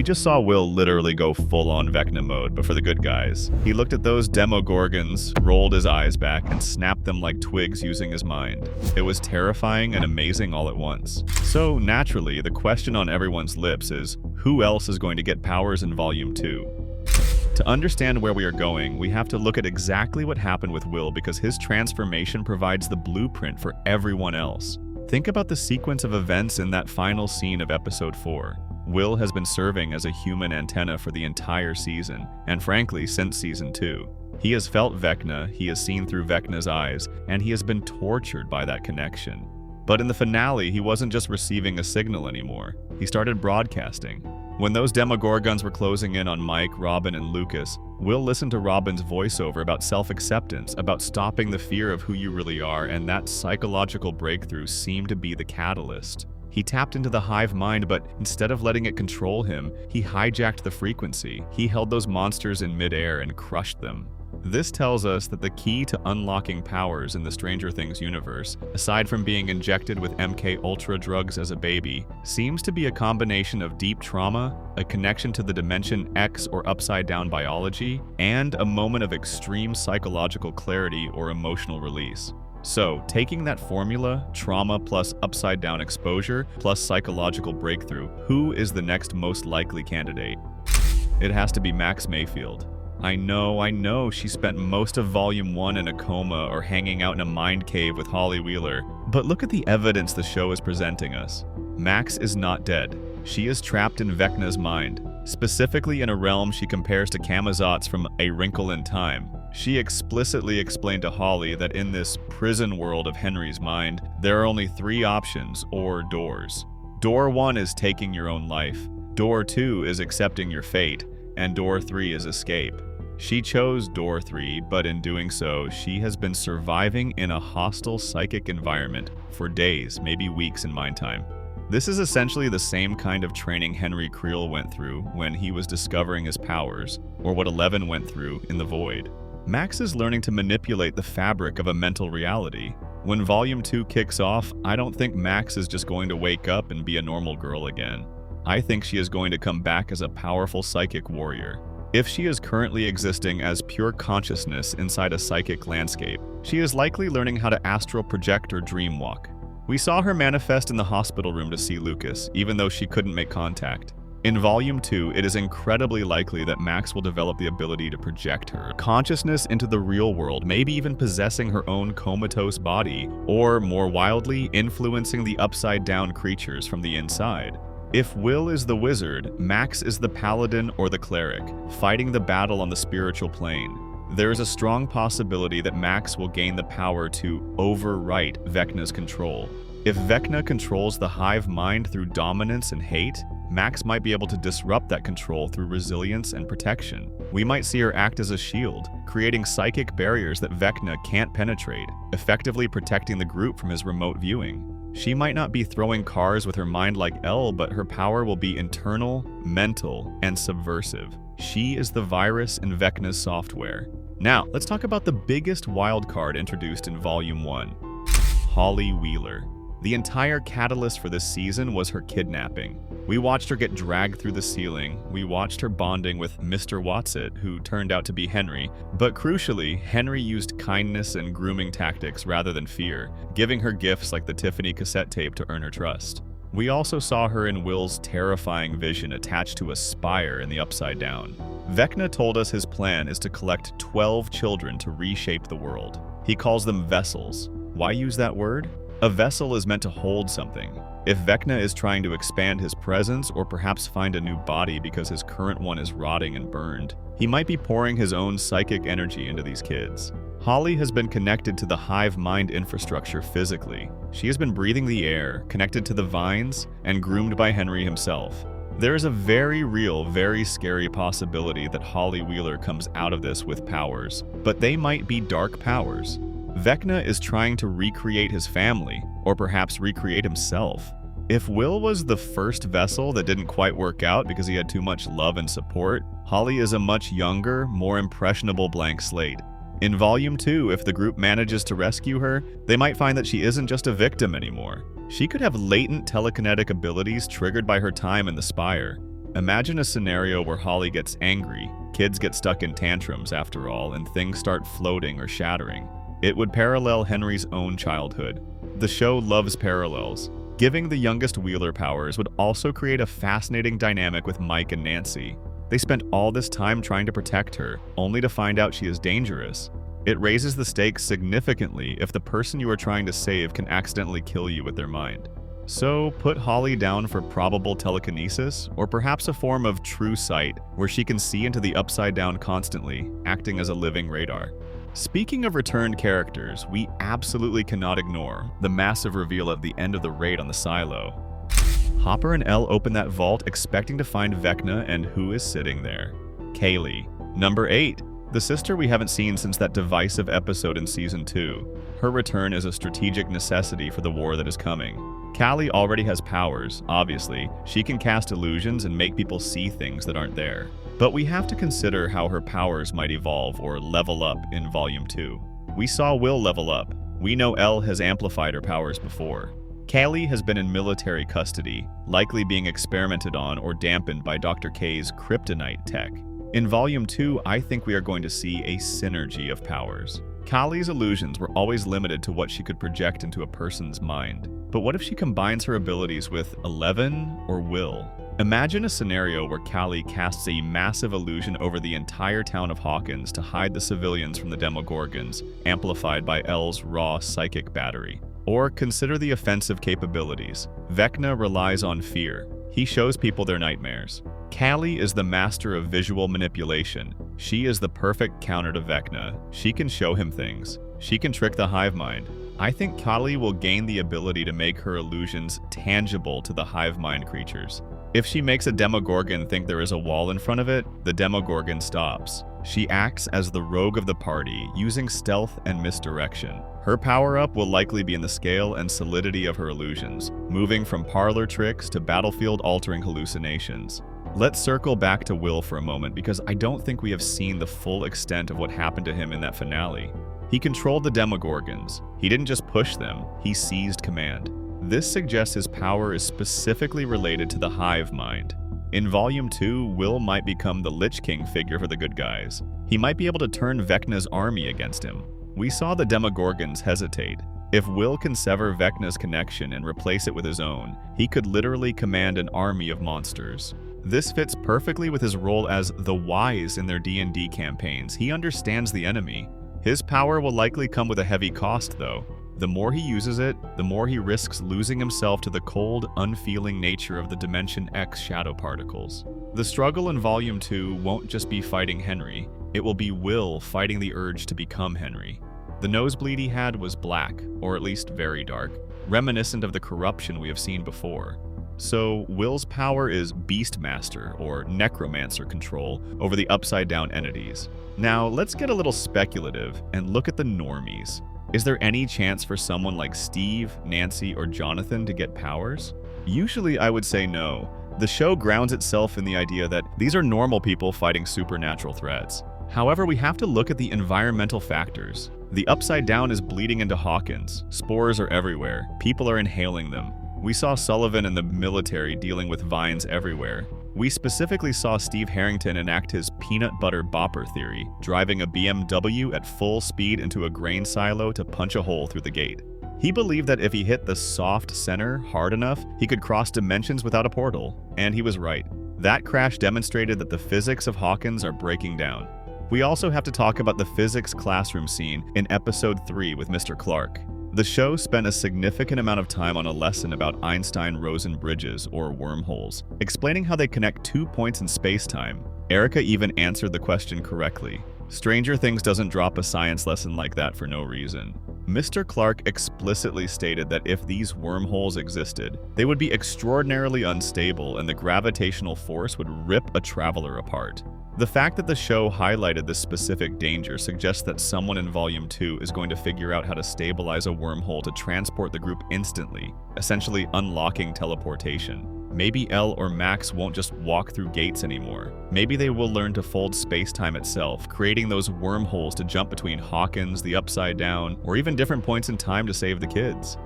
We just saw Will literally go full-on Vecna mode, but for the good guys. He looked at those Demogorgons, rolled his eyes back, and snapped them like twigs using his mind. It was terrifying and amazing all at once. So, naturally, the question on everyone's lips is, who else is going to get powers in Volume 2? To understand where we are going, we have to look at exactly what happened with Will because his transformation provides the blueprint for everyone else. Think about the sequence of events in that final scene of Episode 4. Will has been serving as a human antenna for the entire season, and frankly, since Season 2. He has felt Vecna, he has seen through Vecna's eyes, and he has been tortured by that connection. But in the finale, he wasn't just receiving a signal anymore. He started broadcasting. When those Demogorgons were closing in on Mike, Robin, and Lucas, Will listened to Robin's voiceover about self-acceptance, about stopping the fear of who you really are, and that psychological breakthrough seemed to be the catalyst. He tapped into the hive mind, but instead of letting it control him, he hijacked the frequency. He held those monsters in midair and crushed them. This tells us that the key to unlocking powers in the Stranger Things universe, aside from being injected with MK Ultra drugs as a baby, seems to be a combination of deep trauma, a connection to the Dimension X or upside-down biology, and a moment of extreme psychological clarity or emotional release. So, taking that formula, trauma plus upside-down exposure plus psychological breakthrough, who is the next most likely candidate? It has to be Max Mayfield. I know, she spent most of Volume 1 in a coma or hanging out in a mind cave with Holly Wheeler, but look at the evidence the show is presenting us. Max is not dead. She is trapped in Vecna's mind, specifically in a realm she compares to Camazotz from A Wrinkle in Time. She explicitly explained to Holly that in this prison world of Henry's mind, there are only 3 options, or doors. Door 1 is taking your own life, Door 2 is accepting your fate, and Door 3 is escape. She chose Door 3, but in doing so, she has been surviving in a hostile psychic environment for days, maybe weeks in mind time. This is essentially the same kind of training Henry Creel went through when he was discovering his powers, or what Eleven went through in The Void. Max is learning to manipulate the fabric of a mental reality. When Volume 2 kicks off, I don't think Max is just going to wake up and be a normal girl again. I think she is going to come back as a powerful psychic warrior. If she is currently existing as pure consciousness inside a psychic landscape, she is likely learning how to astral project or dream walk. We saw her manifest in the hospital room to see Lucas, even though she couldn't make contact. In Volume 2, it is incredibly likely that Max will develop the ability to project her consciousness into the real world, maybe even possessing her own comatose body, or more wildly, influencing the upside-down creatures from the inside. If Will is the wizard, Max is the paladin or the cleric, fighting the battle on the spiritual plane. There is a strong possibility that Max will gain the power to overwrite Vecna's control. If Vecna controls the hive mind through dominance and hate, Max might be able to disrupt that control through resilience and protection. We might see her act as a shield, creating psychic barriers that Vecna can't penetrate, effectively protecting the group from his remote viewing. She might not be throwing cars with her mind like Elle, but her power will be internal, mental, and subversive. She is the virus in Vecna's software. Now, let's talk about the biggest wildcard introduced in Volume 1. Holly Wheeler. The entire catalyst for this season was her kidnapping. We watched her get dragged through the ceiling, we watched her bonding with Mr. Watson, who turned out to be Henry, but crucially, Henry used kindness and grooming tactics rather than fear, giving her gifts like the Tiffany cassette tape to earn her trust. We also saw her in Will's terrifying vision attached to a spire in the Upside Down. Vecna told us his plan is to collect 12 children to reshape the world. He calls them vessels. Why use that word? A vessel is meant to hold something. If Vecna is trying to expand his presence or perhaps find a new body because his current one is rotting and burned, he might be pouring his own psychic energy into these kids. Holly has been connected to the hive mind infrastructure physically. She has been breathing the air, connected to the vines, and groomed by Henry himself. There is a very real, very scary possibility that Holly Wheeler comes out of this with powers, but they might be dark powers. Vecna is trying to recreate his family, or perhaps recreate himself. If Will was the first vessel that didn't quite work out because he had too much love and support, Holly is a much younger, more impressionable blank slate. In Volume 2, if the group manages to rescue her, they might find that she isn't just a victim anymore. She could have latent telekinetic abilities triggered by her time in the Spire. Imagine a scenario where Holly gets angry, kids get stuck in tantrums after all, and things start floating or shattering. It would parallel Henry's own childhood. The show loves parallels. Giving the youngest Wheeler powers would also create a fascinating dynamic with Mike and Nancy. They spent all this time trying to protect her, only to find out she is dangerous. It raises the stakes significantly if the person you are trying to save can accidentally kill you with their mind. So, put Holly down for probable telekinesis, or perhaps a form of true sight, where she can see into the upside down constantly, acting as a living radar. Speaking of returned characters, we absolutely cannot ignore the massive reveal at the end of the raid on the silo. Hopper and Elle open that vault expecting to find Vecna, and who is sitting there? Callie. Number 8. The sister we haven't seen since that divisive episode in Season 2. Her return is a strategic necessity for the war that is coming. Callie already has powers, obviously. She can cast illusions and make people see things that aren't there. But we have to consider how her powers might evolve or level up in Volume 2. We saw Will level up. We know Elle has amplified her powers before. Callie has been in military custody, likely being experimented on or dampened by Dr. K's kryptonite tech. In Volume 2, I think we are going to see a synergy of powers. Callie's illusions were always limited to what she could project into a person's mind. But what if she combines her abilities with Eleven or Will? Imagine a scenario where Callie casts a massive illusion over the entire town of Hawkins to hide the civilians from the Demogorgons, amplified by Elle's raw psychic battery. Or consider the offensive capabilities. Vecna relies on fear. He shows people their nightmares. Callie is the master of visual manipulation. She is the perfect counter to Vecna. She can show him things. She can trick the hive mind. I think Callie will gain the ability to make her illusions tangible to the hive mind creatures. If she makes a Demogorgon think there is a wall in front of it, the Demogorgon stops. She acts as the rogue of the party, using stealth and misdirection. Her power-up will likely be in the scale and solidity of her illusions, moving from parlor tricks to battlefield-altering hallucinations. Let's circle back to Will for a moment, because I don't think we have seen the full extent of what happened to him in that finale. He controlled the Demogorgons. He didn't just push them, he seized command. This suggests his power is specifically related to the hive mind. In Volume 2, Will might become the Lich King figure for the good guys. He might be able to turn Vecna's army against him. We saw the Demogorgons hesitate. If Will can sever Vecna's connection and replace it with his own, he could literally command an army of monsters. This fits perfectly with his role as the Wise in their D&D campaigns. He understands the enemy. His power will likely come with a heavy cost, though. The more he uses it, the more he risks losing himself to the cold, unfeeling nature of the Dimension X shadow particles. The struggle in Volume 2 won't just be fighting Henry, it will be Will fighting the urge to become Henry. The nosebleed he had was black, or at least very dark, reminiscent of the corruption we have seen before. So, Will's power is Beastmaster, or Necromancer control, over the upside-down entities. Now, let's get a little speculative and look at the normies. Is there any chance for someone like Steve, Nancy, or Jonathan to get powers? Usually I would say no. The show grounds itself in the idea that these are normal people fighting supernatural threats. However, we have to look at the environmental factors. The Upside Down is bleeding into Hawkins. Spores are everywhere. People are inhaling them. We saw Sullivan and the military dealing with vines everywhere. We specifically saw Steve Harrington enact his peanut butter bopper theory, driving a BMW at full speed into a grain silo to punch a hole through the gate. He believed that if he hit the soft center hard enough, he could cross dimensions without a portal, and he was right. That crash demonstrated that the physics of Hawkins are breaking down. We also have to talk about the physics classroom scene in Episode 3 with Mr. Clark. The show spent a significant amount of time on a lesson about Einstein-Rosen bridges, or wormholes, explaining how they connect 2 points in space-time. Erica even answered the question correctly. Stranger Things doesn't drop a science lesson like that for no reason. Mr. Clark explicitly stated that if these wormholes existed, they would be extraordinarily unstable and the gravitational force would rip a traveler apart. The fact that the show highlighted this specific danger suggests that someone in Volume 2 is going to figure out how to stabilize a wormhole to transport the group instantly, essentially unlocking teleportation. Maybe Elle or Max won't just walk through gates anymore. Maybe they will learn to fold space-time itself, creating those wormholes to jump between Hawkins, the Upside Down, or even different points in time to save the kids.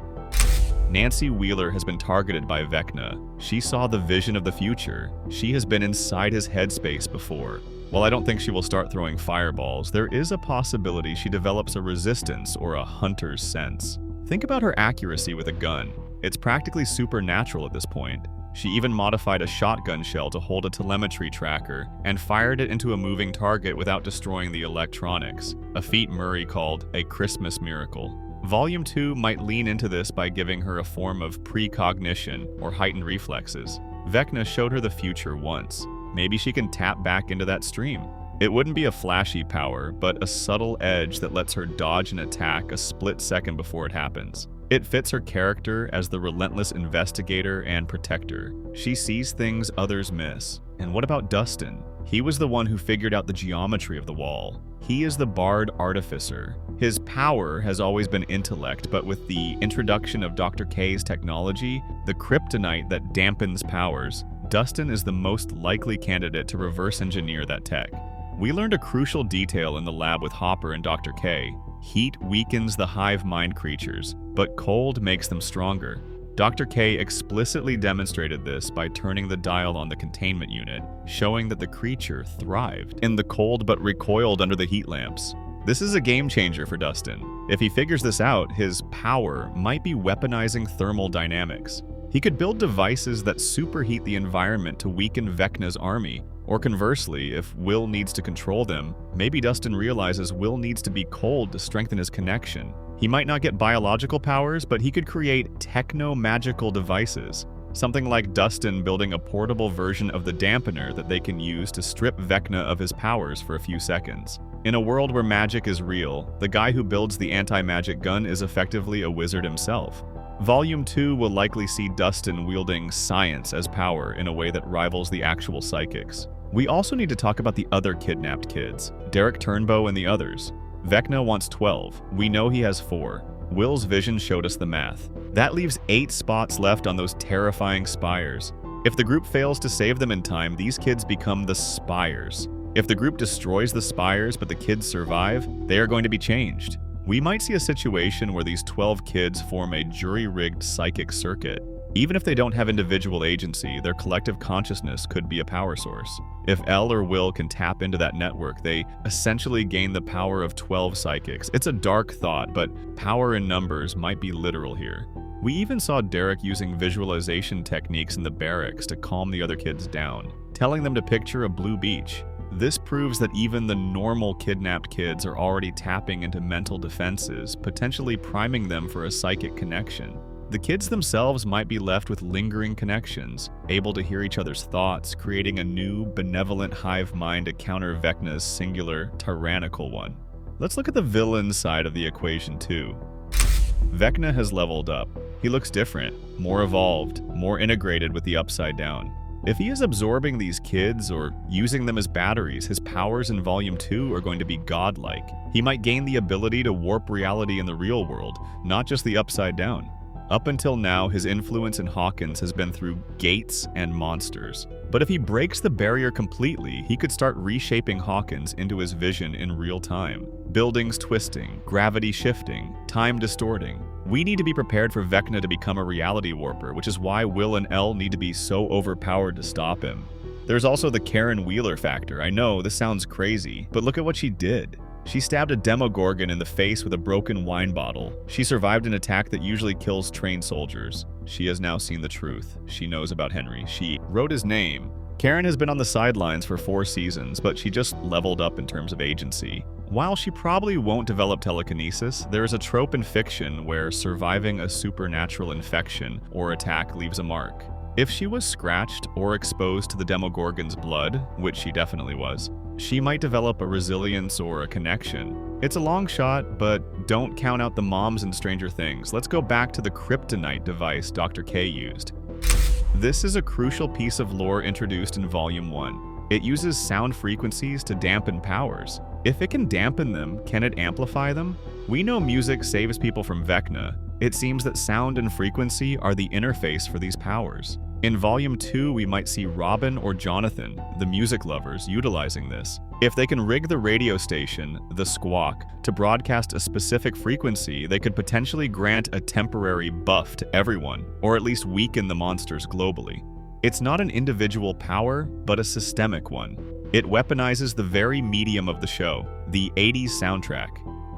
Nancy Wheeler has been targeted by Vecna. She saw the vision of the future. She has been inside his headspace before. While I don't think she will start throwing fireballs, there is a possibility she develops a resistance or a hunter's sense. Think about her accuracy with a gun. It's practically supernatural at this point. She even modified a shotgun shell to hold a telemetry tracker and fired it into a moving target without destroying the electronics, a feat Murray called a Christmas miracle. Volume 2 might lean into this by giving her a form of precognition or heightened reflexes. Vecna showed her the future once. Maybe she can tap back into that stream. It wouldn't be a flashy power, but a subtle edge that lets her dodge an attack a split second before it happens. It fits her character as the relentless investigator and protector. She sees things others miss. And what about Dustin? He was the one who figured out the geometry of the wall. He is the Bard Artificer. His power has always been intellect, but with the introduction of Dr. K's technology, the kryptonite that dampens powers, Dustin is the most likely candidate to reverse engineer that tech. We learned a crucial detail in the lab with Hopper and Dr. K. Heat weakens the hive mind creatures, but cold makes them stronger. Dr. K explicitly demonstrated this by turning the dial on the containment unit, showing that the creature thrived in the cold but recoiled under the heat lamps. This is a game changer for Dustin. If he figures this out, his power might be weaponizing thermal dynamics. He could build devices that superheat the environment to weaken Vecna's army, or conversely, if Will needs to control them, maybe Dustin realizes Will needs to be cold to strengthen his connection. He might not get biological powers, but he could create techno-magical devices. Something like Dustin building a portable version of the dampener that they can use to strip Vecna of his powers for a few seconds. In a world where magic is real, the guy who builds the anti-magic gun is effectively a wizard himself. Volume 2 will likely see Dustin wielding science as power in a way that rivals the actual psychics. We also need to talk about the other kidnapped kids, Derek Turnbow and the others. Vecna wants 12. We know he has 4. Will's vision showed us the math. That leaves 8 spots left on those terrifying spires. If the group fails to save them in time, these kids become the spires. If the group destroys the spires but the kids survive, they are going to be changed. We might see a situation where these 12 kids form a jury-rigged psychic circuit. Even if they don't have individual agency, their collective consciousness could be a power source. If Elle or Will can tap into that network, they essentially gain the power of 12 psychics. It's a dark thought, but power in numbers might be literal here. We even saw Derek using visualization techniques in the barracks to calm the other kids down, telling them to picture a blue beach. This proves that even the normal kidnapped kids are already tapping into mental defenses, potentially priming them for a psychic connection. The kids themselves might be left with lingering connections, able to hear each other's thoughts, creating a new, benevolent hive mind to counter Vecna's singular, tyrannical one. Let's look at the villain side of the equation too. Vecna has leveled up. He looks different, more evolved, more integrated with the Upside Down. If he is absorbing these kids or using them as batteries, his powers in Volume 2 are going to be godlike. He might gain the ability to warp reality in the real world, not just the Upside Down. Up until now, his influence in Hawkins has been through gates and monsters. But if he breaks the barrier completely, he could start reshaping Hawkins into his vision in real time. Buildings twisting, gravity shifting, time distorting. We need to be prepared for Vecna to become a reality warper, which is why Will and Elle need to be so overpowered to stop him. There's also the Karen Wheeler factor. I know, this sounds crazy, but look at what she did. She stabbed a Demogorgon in the face with a broken wine bottle. She survived an attack that usually kills trained soldiers. She has now seen the truth. She knows about Henry. She wrote his name. Karen has been on the sidelines for 4 seasons, but she just leveled up in terms of agency. While she probably won't develop telekinesis, there is a trope in fiction where surviving a supernatural infection or attack leaves a mark. If she was scratched or exposed to the Demogorgon's blood, which she definitely was, she might develop a resilience or a connection. It's a long shot, but don't count out the moms in Stranger Things. Let's go back to the kryptonite device Dr. K used. This is a crucial piece of lore introduced in Volume 1. It uses sound frequencies to dampen powers. If it can dampen them, can it amplify them? We know music saves people from Vecna. It seems that sound and frequency are the interface for these powers. In Volume 2, we might see Robin or Jonathan, the music lovers, utilizing this. If they can rig the radio station, the Squawk, to broadcast a specific frequency, they could potentially grant a temporary buff to everyone, or at least weaken the monsters globally. It's not an individual power, but a systemic one. It weaponizes the very medium of the show, the 80s soundtrack.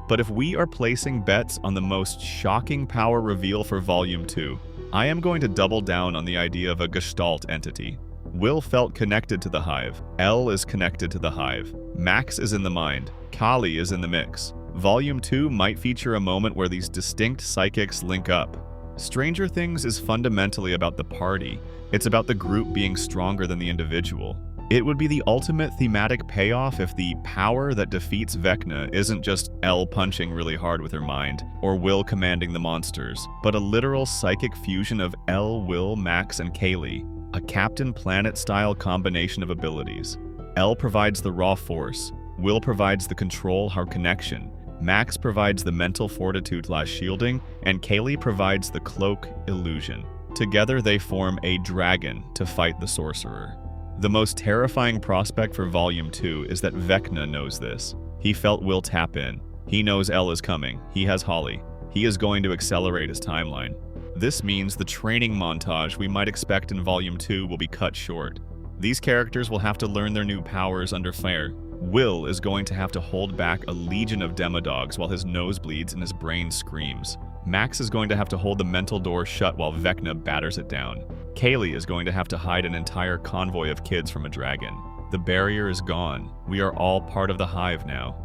But if we are placing bets on the most shocking power reveal for Volume 2, I am going to double down on the idea of a gestalt entity. Will felt connected to the hive, Elle is connected to the hive, Max is in the mind, Callie is in the mix. Volume 2 might feature a moment where these distinct psychics link up. Stranger Things is fundamentally about the party. It's about the group being stronger than the individual. It would be the ultimate thematic payoff if the power that defeats Vecna isn't just Elle punching really hard with her mind, or Will commanding the monsters, but a literal psychic fusion of Elle, Will, Max, and Callie, a Captain Planet-style combination of abilities. Elle provides the raw force, Will provides the control or connection, Max provides the mental fortitude/shielding, and Callie provides the cloak illusion. Together they form a dragon to fight the sorcerer. The most terrifying prospect for Volume 2 is that Vecna knows this. He felt Will tap in. He knows Elle is coming. He has Holly. He is going to accelerate his timeline. This means the training montage we might expect in Volume 2 will be cut short. These characters will have to learn their new powers under fire. Will is going to have to hold back a legion of demodogs while his nose bleeds and his brain screams. Max is going to have to hold the mental door shut while Vecna batters it down. Callie is going to have to hide an entire convoy of kids from a dragon. The barrier is gone. We are all part of the hive now.